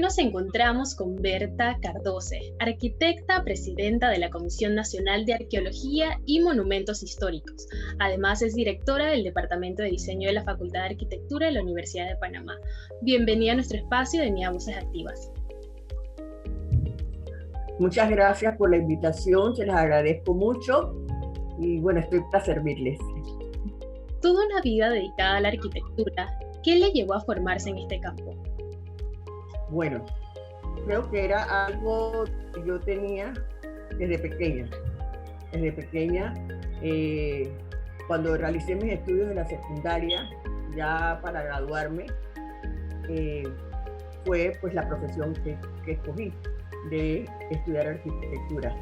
nos encontramos con Berta Cardose, arquitecta presidenta de la Comisión Nacional de Arqueología y Monumentos Históricos. Además, es directora del Departamento de Diseño de la Facultad de Arquitectura de la Universidad de Panamá. Bienvenida a nuestro espacio de Mía Voces Activas. Muchas gracias por la invitación, se las agradezco mucho y bueno, estoy para servirles. Toda una vida dedicada a la arquitectura, ¿qué le llevó a formarse en este campo? Bueno, creo que era algo que yo tenía desde pequeña. Desde pequeña, cuando realicé mis estudios de la secundaria, ya para graduarme, fue pues la profesión que escogí de estudiar arquitectura.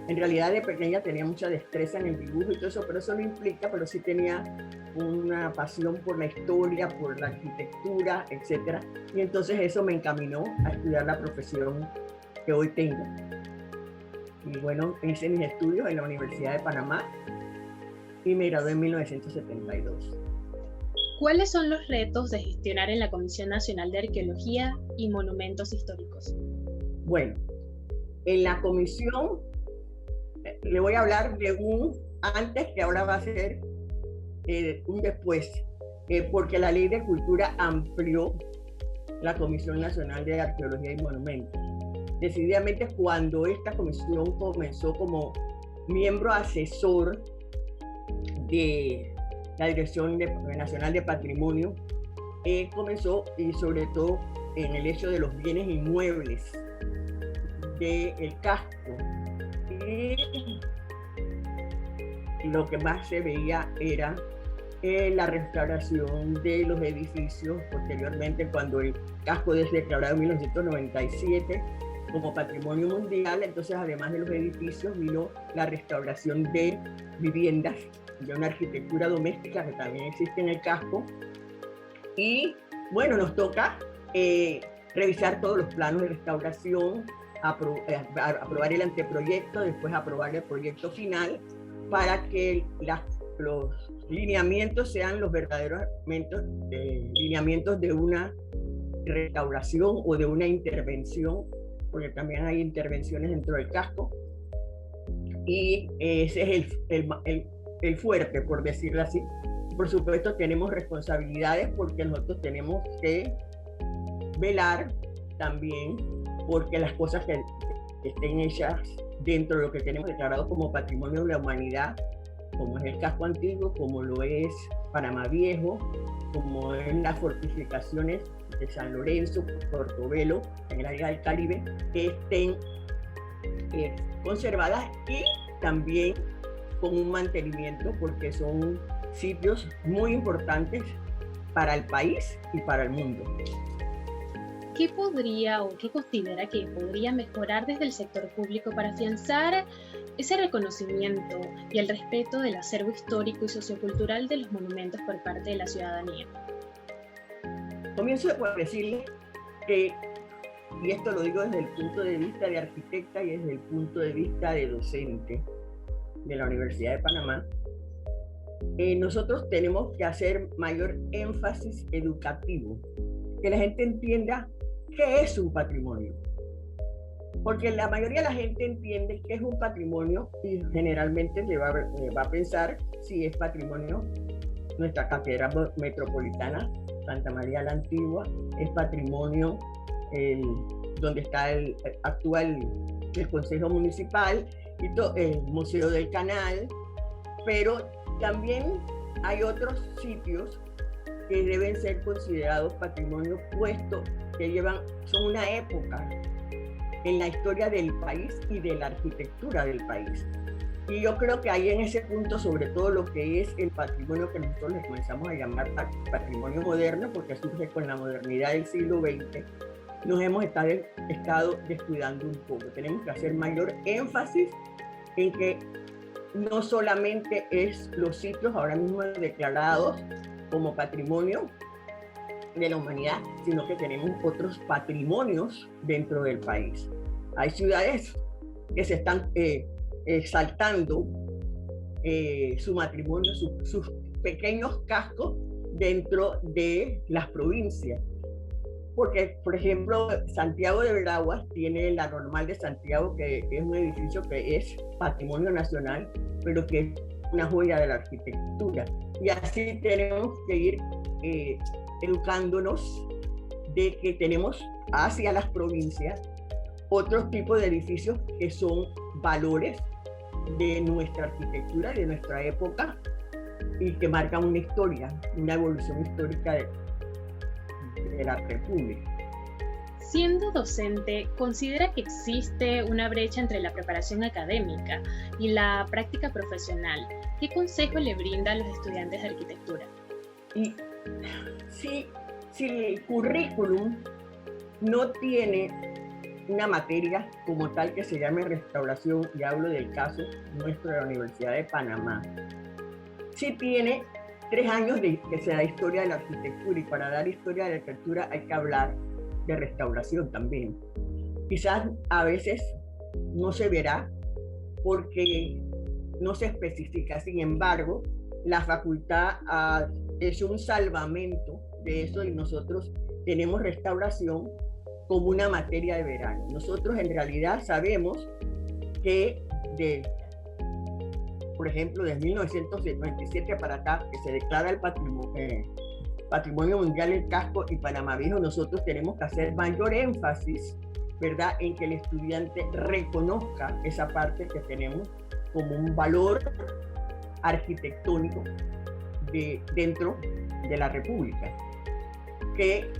En realidad de pequeña tenía mucha destreza en el dibujo y todo eso, pero eso no implica, pero sí tenía una pasión por la historia, por la arquitectura, etc. Y entonces eso me encaminó a estudiar la profesión que hoy tengo. Y bueno, hice mis estudios en la Universidad de Panamá y me gradué en 1972. ¿Cuáles son los retos de gestionar en la Comisión Nacional de Arqueología y Monumentos Históricos? Bueno, en la comisión le voy a hablar de un antes que ahora va a ser un después, porque la Ley de Cultura amplió la Comisión Nacional de Arqueología y Monumentos. Decididamente cuando esta comisión comenzó como miembro asesor de la Dirección Nacional de Patrimonio, comenzó y sobre todo en el hecho de los bienes inmuebles del casco. Y lo que más se veía era la restauración de los edificios. Posteriormente, cuando el casco es declarado en 1997 como Patrimonio Mundial, entonces además de los edificios vino la restauración de viviendas, de una arquitectura doméstica que también existe en el casco. Y bueno, nos toca revisar todos los planos de restauración, aprobar el anteproyecto, después aprobar el proyecto final para que los lineamientos sean los verdaderos lineamientos de una restauración o de una intervención, porque también hay intervenciones dentro del casco. Y ese es el fuerte, por decirlo así. Por supuesto, tenemos responsabilidades porque nosotros tenemos que velar también porque las cosas que estén hechas dentro de lo que tenemos declarado como patrimonio de la humanidad, como es el casco antiguo, como lo es Panamá Viejo, como es las fortificaciones de San Lorenzo, Portobelo, en el área del Caribe, que estén conservadas y también con un mantenimiento, porque son sitios muy importantes para el país y para el mundo. ¿Qué podría o qué considera que podría mejorar desde el sector público para afianzar ese reconocimiento y el respeto del acervo histórico y sociocultural de los monumentos por parte de la ciudadanía? Comienzo por decirle que, y esto lo digo desde el punto de vista de arquitecta y desde el punto de vista de docente de la Universidad de Panamá, nosotros tenemos que hacer mayor énfasis educativo, que la gente entienda qué es un patrimonio. Porque la mayoría de la gente entiende qué es un patrimonio y generalmente le va a pensar si es patrimonio nuestra catedral metropolitana, Santa María la Antigua, es patrimonio donde está actual el Consejo Municipal, y el Museo del Canal, pero también hay otros sitios que deben ser considerados patrimonio, puesto que son una época en la historia del país y de la arquitectura del país. Y yo creo que ahí en ese punto, sobre todo lo que es el patrimonio que nosotros le comenzamos a llamar patrimonio moderno, porque surge con la modernidad del siglo XX, nos hemos estado descuidando un poco. Tenemos que hacer mayor énfasis en que no solamente es los sitios ahora mismo declarados como patrimonio de la humanidad, sino que tenemos otros patrimonios dentro del país. Hay ciudades que se están exaltando su patrimonio, sus pequeños cascos dentro de las provincias. porque, por ejemplo, Santiago de Veraguas tiene la Normal de Santiago, que es un edificio que es patrimonio nacional, pero que es una joya de la arquitectura. Y así tenemos que ir educándonos de que tenemos hacia las provincias otros tipos de edificios que son valores de nuestra arquitectura, de nuestra época, y que marcan una historia, una evolución histórica de la República. Siendo docente, ¿considera que existe una brecha entre la preparación académica y la práctica profesional? ¿Qué consejo le brinda a los estudiantes de arquitectura? Y si el currículum no tiene una materia como tal que se llame restauración, y hablo del caso nuestro de la Universidad de Panamá, sí tiene 3 años que se da historia de la arquitectura, y para dar historia de la arquitectura hay que hablar de restauración también. Quizás a veces no se verá porque no se especifica, sin embargo, la facultad ha hecho un salvamento de eso y nosotros tenemos restauración como una materia de verano. Nosotros en realidad sabemos que por ejemplo, desde 1997 para acá, que se declara el Patrimonio Mundial el Casco y Panamá Viejo, nosotros tenemos que hacer mayor énfasis, ¿verdad?, en que el estudiante reconozca esa parte que tenemos como un valor arquitectónico dentro de la República, que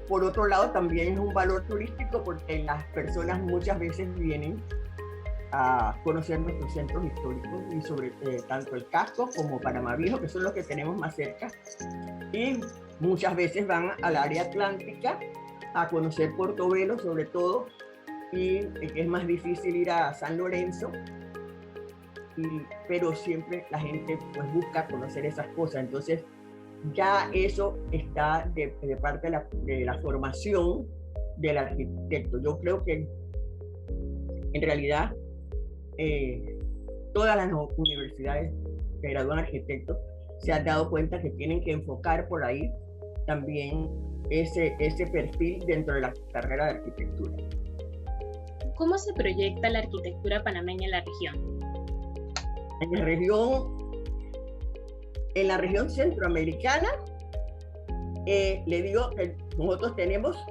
por otro lado también es un valor turístico porque las personas muchas veces vienen a conocer nuestros centros históricos y sobre tanto el Casco como Panamá Viejo, que son los que tenemos más cerca, y muchas veces van al área atlántica a conocer Portobelo sobre todo, y es más difícil ir a San Lorenzo, pero siempre la gente pues busca conocer esas cosas. Entonces ya eso está de parte de la formación del arquitecto. Yo creo que en realidad todas las universidades que gradúan arquitectos se han dado cuenta que tienen que enfocar por ahí también ese perfil dentro de la carrera de arquitectura. ¿Cómo se proyecta la arquitectura panameña en la región? En la región centroamericana, le digo que nosotros tenemos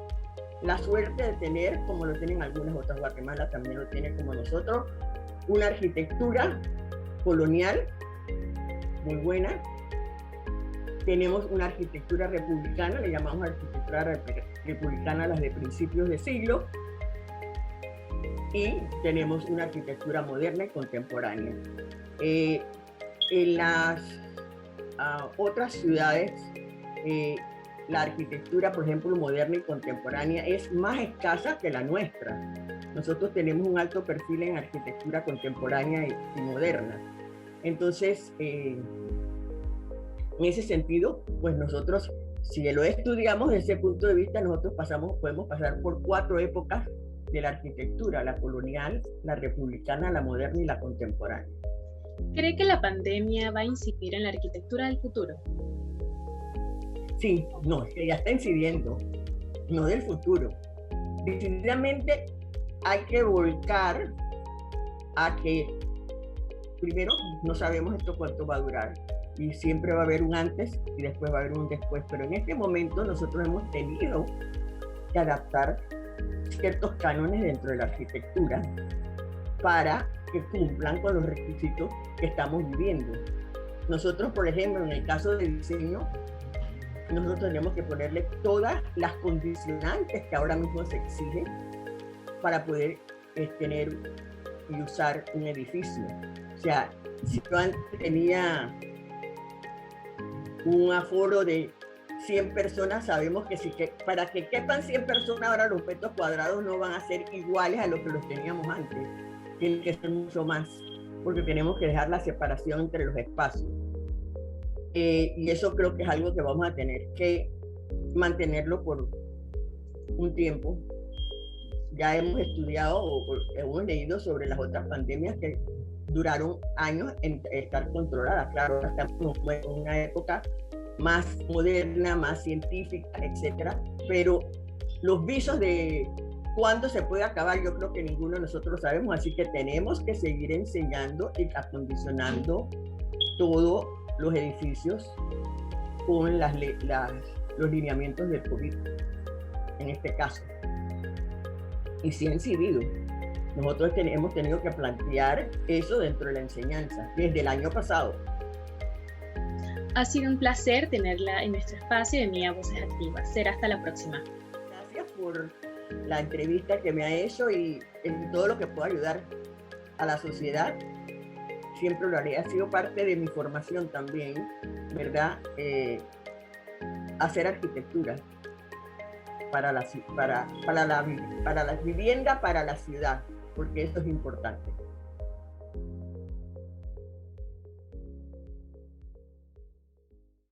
la suerte de tener, como lo tienen algunas otras, Guatemala también lo tiene como nosotros, una arquitectura colonial muy buena. Tenemos una arquitectura republicana, le llamamos arquitectura republicana las de principios de siglo, y tenemos una arquitectura moderna y contemporánea. En las otras ciudades, la arquitectura, por ejemplo, moderna y contemporánea es más escasa que la nuestra. Nosotros tenemos un alto perfil en arquitectura contemporánea y moderna. Entonces, en ese sentido, pues nosotros, si lo estudiamos desde ese punto de vista, nosotros podemos pasar por 4 épocas de la arquitectura: la colonial, la republicana, la moderna y la contemporánea. ¿Cree que la pandemia va a incidir en la arquitectura del futuro? Sí, no, es que ya está incidiendo, no del futuro. Decididamente hay que volcar a que, primero, no sabemos esto cuánto va a durar, y siempre va a haber un antes y después va a haber un después, pero en este momento nosotros hemos tenido que adaptar ciertos cánones dentro de la arquitectura para que cumplan con los requisitos que estamos viviendo. Nosotros, por ejemplo, en el caso de diseño, nosotros tenemos que ponerle todas las condicionantes que ahora mismo se exigen para poder tener y usar un edificio. O sea, si yo antes tenía un aforo de 100 personas, sabemos que para que quepan 100 personas ahora los metros cuadrados no van a ser iguales a los que los teníamos antes. Tienen que ser mucho más, porque tenemos que dejar la separación entre los espacios. Y eso creo que es algo que vamos a tener que mantenerlo por un tiempo. Ya hemos estudiado o hemos leído sobre las otras pandemias que duraron años en estar controladas. Claro, ahora estamos en una época más moderna, más científica, etcétera, pero los visos de cuándo se puede acabar, yo creo que ninguno de nosotros sabemos, así que tenemos que seguir enseñando y acondicionando todos los edificios con los lineamientos del COVID, en este caso. Y sí ha incidido. Nosotros hemos tenido que plantear eso dentro de la enseñanza, desde el año pasado. Ha sido un placer tenerla en nuestro espacio de Mía Voces Activas. Será hasta la próxima. Gracias por la entrevista que me ha hecho y en todo lo que pueda ayudar a la sociedad. Siempre lo haré. Ha sido parte de mi formación también, ¿verdad? Hacer arquitectura para la vivienda, para la ciudad, porque eso es importante.